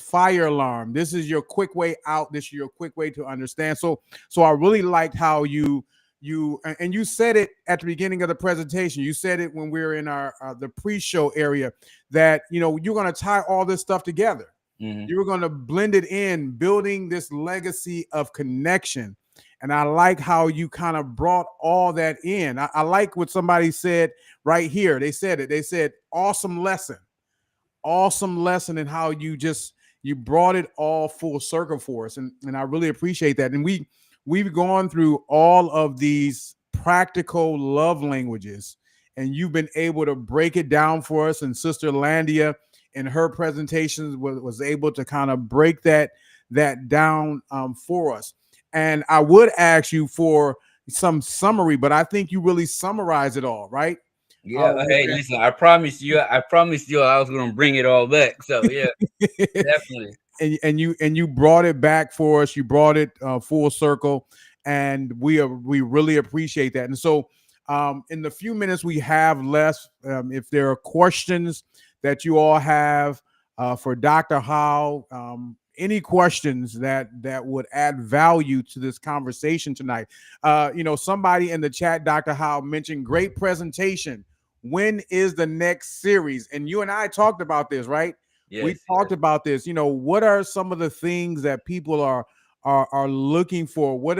fire alarm. This is your quick way out. This is your quick way to understand. So I really liked how you said it at the beginning of the presentation. You said it when we were in the pre-show area that, you're going to tie all this stuff together. You were going to blend it in, building this legacy of connection. And I like how you kind of brought all that in. I like what somebody said right here. They said it. They said, awesome lesson and how you brought it all full circle for us. And I really appreciate that. And we've gone through all of these practical love languages, and you've been able to break it down for us. And Sister Landia in her presentations was able to kind of break that down for us. And I would ask you for some summary, but I think you really summarize it all, right? Yeah. Hey, listen, I promised you I was going to bring it all back. So yeah, definitely. And you brought it back for us. You brought it full circle, and we really appreciate that. And so In the few minutes we have left, if there are questions that you all have for Dr. Howell, any questions that would add value to this conversation tonight. Somebody in the chat, Dr. Howell, mentioned great presentation. When is the next series? And you and I talked about this, right? Yes, we talked about this. What are some of the things that people are looking for? What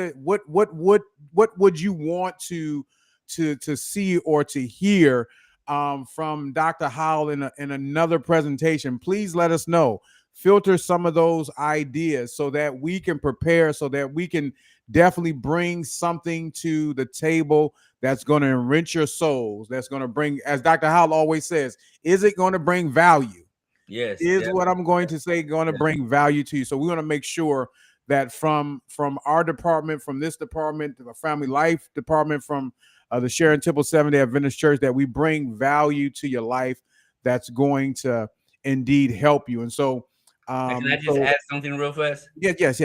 would you want to see or to hear from Dr. Howell in another presentation? Please let us know. Filter some of those ideas so that we can prepare, so that we can definitely bring something to the table that's going to enrich your souls, that's going to bring, as Dr. Howell always says, is it going to bring value? Yes, is definitely. what I'm going to say going to bring value to you. So we want to make sure that from our department, from this department, the family life department, from the Sharon Temple Seventh-day Adventist Church, that we bring value to your life that's going to indeed help you. And so can I just add something real fast? Yes.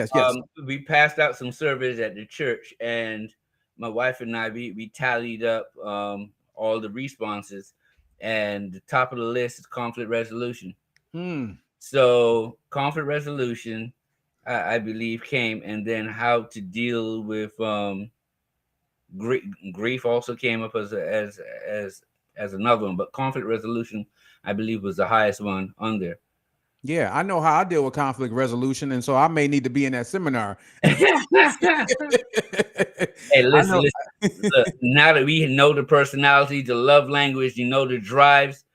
We passed out some surveys at the church, and my wife and I, we tallied up all the responses, and the top of the list is conflict resolution. So conflict resolution, I believe, came, and then how to deal with grief also came up as another one, but conflict resolution, I believe, was the highest one on there. Yeah, I know how I deal with conflict resolution, and so I may need to be in that seminar. Hey, listen. Look, now that we know the personality, the love language, the drives,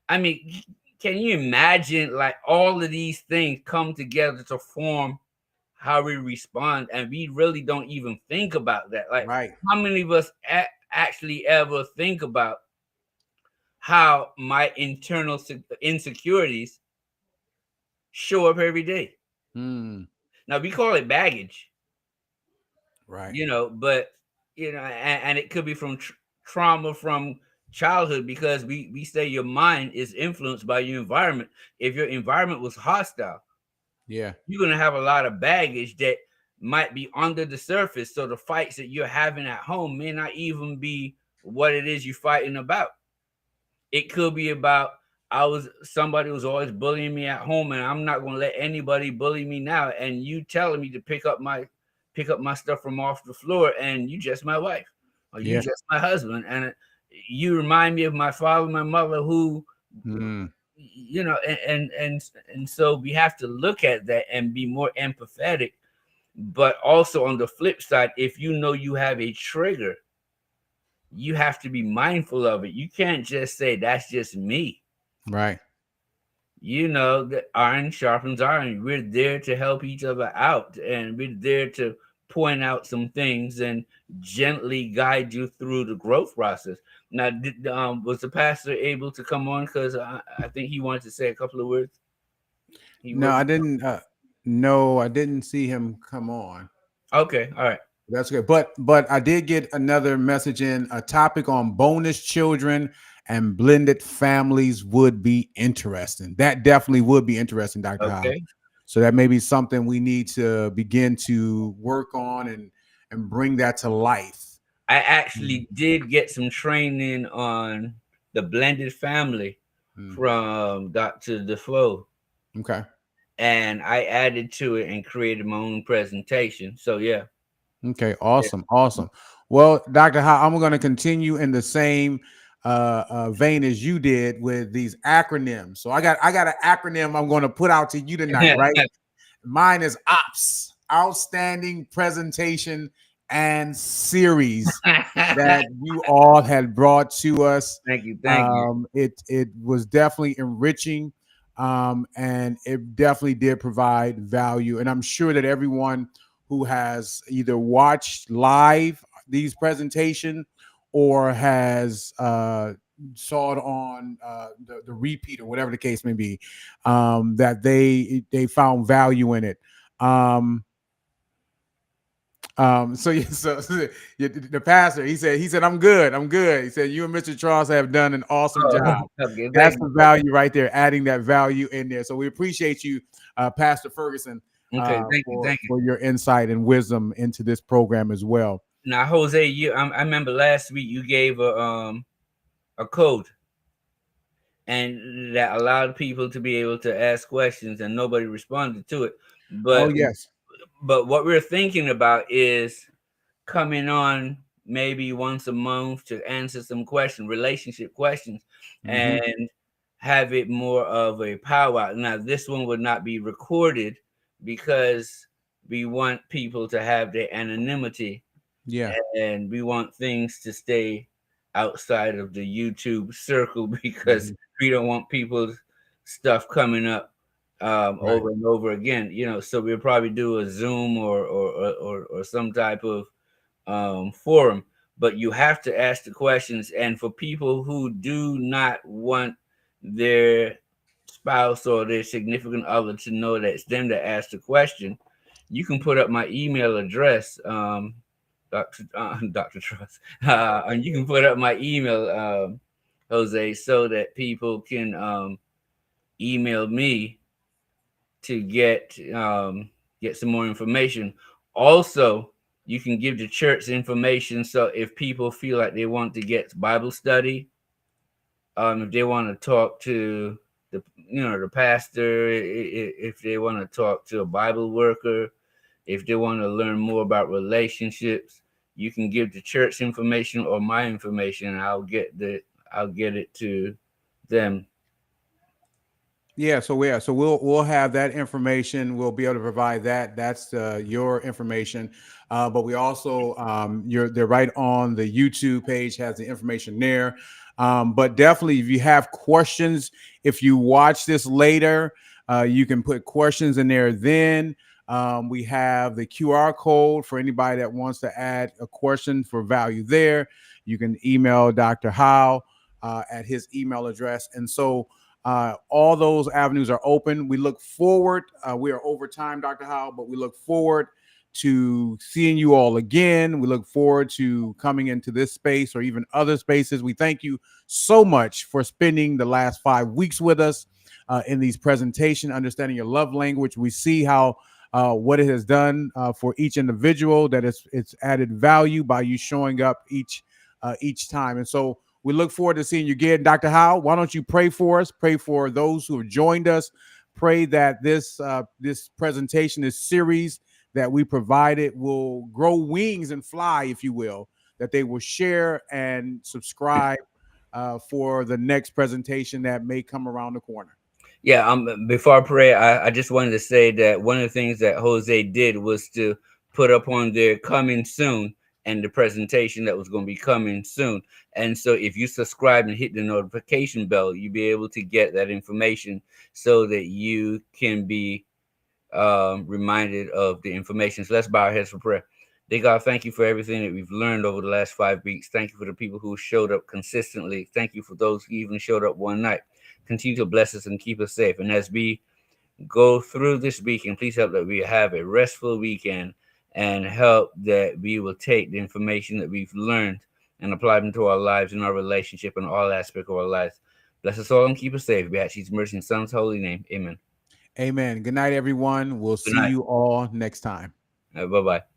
I mean, can you imagine, like, all of these things come together to form how we respond, and we really don't even think about that. Like, right. How many of us actually ever think about how my internal insecurities show up every day? Now we call it baggage, right? But and it could be from trauma from childhood, because we say your mind is influenced by your environment. If your environment was hostile, yeah, you're gonna have a lot of baggage that might be under the surface. So the fights that you're having at home may not even be what it is you're fighting about. It could be about somebody was always bullying me at home, and I'm not gonna let anybody bully me now. And you telling me to pick up my stuff from off the floor, and you just my wife, or you just my husband, and you remind me of my father, my mother, who and so we have to look at that and be more empathetic. But also on the flip side, if you have a trigger, you have to be mindful of it. You can't just say that's just me. Right. That iron sharpens iron. We're there to help each other out, and we're there to point out some things and gently guide you through the growth process. Now, was the pastor able to come on? Because I think he wanted to say a couple of words. No, I didn't. No, I didn't see him come on. Okay, all right. That's good. But I did get another message in. A topic on bonus children and blended families would be interesting. That definitely would be interesting, Dr. Howell. So that may be something we need to begin to work on and bring that to life. I actually did get some training on the blended family from Dr. Defoe. Okay. And I added to it and created my own presentation. So, yeah. Okay. Awesome. Yeah. Awesome. Well, Dr. Howell, I'm going to continue in the same vein as you did with these acronyms. So I got an acronym I'm going to put out to you tonight, right? Mine is OPS, Outstanding Presentation and Series, that you all had brought to us. Thank you. Thank you. It was definitely enriching, and it definitely did provide value. And I'm sure that everyone who has either watched live these presentations or has saw it on the repeat or whatever the case may be, that they found value in it. So the pastor, he said, I'm good. He said, you and Mr. Charles have done an awesome job. Okay, that's the value right there, adding that value in there. So we appreciate you, Pastor Ferguson, thank you for your insight and wisdom into this program as well. Now, Jose, I remember last week you gave a code, and that allowed people to be able to ask questions, and nobody responded to it. Oh, But yes. what we're thinking about is coming on maybe once a month to answer some questions, relationship questions, Mhm. and have it more of a powwow. Now, this one would not be recorded because we want people to have their anonymity, Yeah. and we want things to stay outside of the YouTube circle because Mhm. we don't want people's stuff coming up Right. over and over again. So we'll probably do a Zoom or some type of forum, but you have to ask the questions. And for people who do not want their spouse or their significant other to know that it's them that asked the question, you can put up my email address, Dr. Trust, and you can put up my email, Jose, so that people can email me to get some more information. Also, you can give the church information. So if people feel like they want to get Bible study, if they want to talk to the pastor, if they want to talk to a Bible worker, if they want to learn more about relationships, you can give the church information or my information, and I'll get it to them. Yeah, so we'll have that information. We'll be able to provide that. That's your information, but we also they're right on the YouTube page, has the information there. But definitely, if you have questions, if you watch this later, you can put questions in there. Then we have the QR code for anybody that wants to add a question for value there. You can email Dr. Howe at his email address, and so. All those avenues are open. We look forward. We are over time, Dr. Howe, but we look forward to seeing you all again. We look forward to coming into this space or even other spaces. We thank you so much for spending the last 5 weeks with us in these presentations, understanding your love language. We see how what it has done for each individual, that it's added value by you showing up each time. And so we look forward to seeing you again. Dr. Howe, why don't you pray for us? Pray for those who have joined us. Pray that this presentation, this series that we provided will grow wings and fly, if you will, that they will share and subscribe for the next presentation that may come around the corner. Yeah, before I pray, I just wanted to say that one of the things that Jose did was to put up on there coming soon and the presentation that was going to be coming soon. And so if you subscribe and hit the notification bell, you'll be able to get that information so that you can be reminded of the information. So let's bow our heads for prayer. Dear God, thank you for everything that we've learned over the last 5 weeks. Thank you for the people who showed up consistently. Thank you for those who even showed up one night. Continue to bless us and keep us safe. And as we go through this weekend, please help that we have a restful weekend, and help that we will take the information that we've learned and apply them to our lives and our relationship and all aspects of our lives. Bless us all and keep us safe. We ask Jesus' mercy in Son's holy name. Amen. Amen. Good night, everyone. We'll Good see night. you all next time. Bye-bye.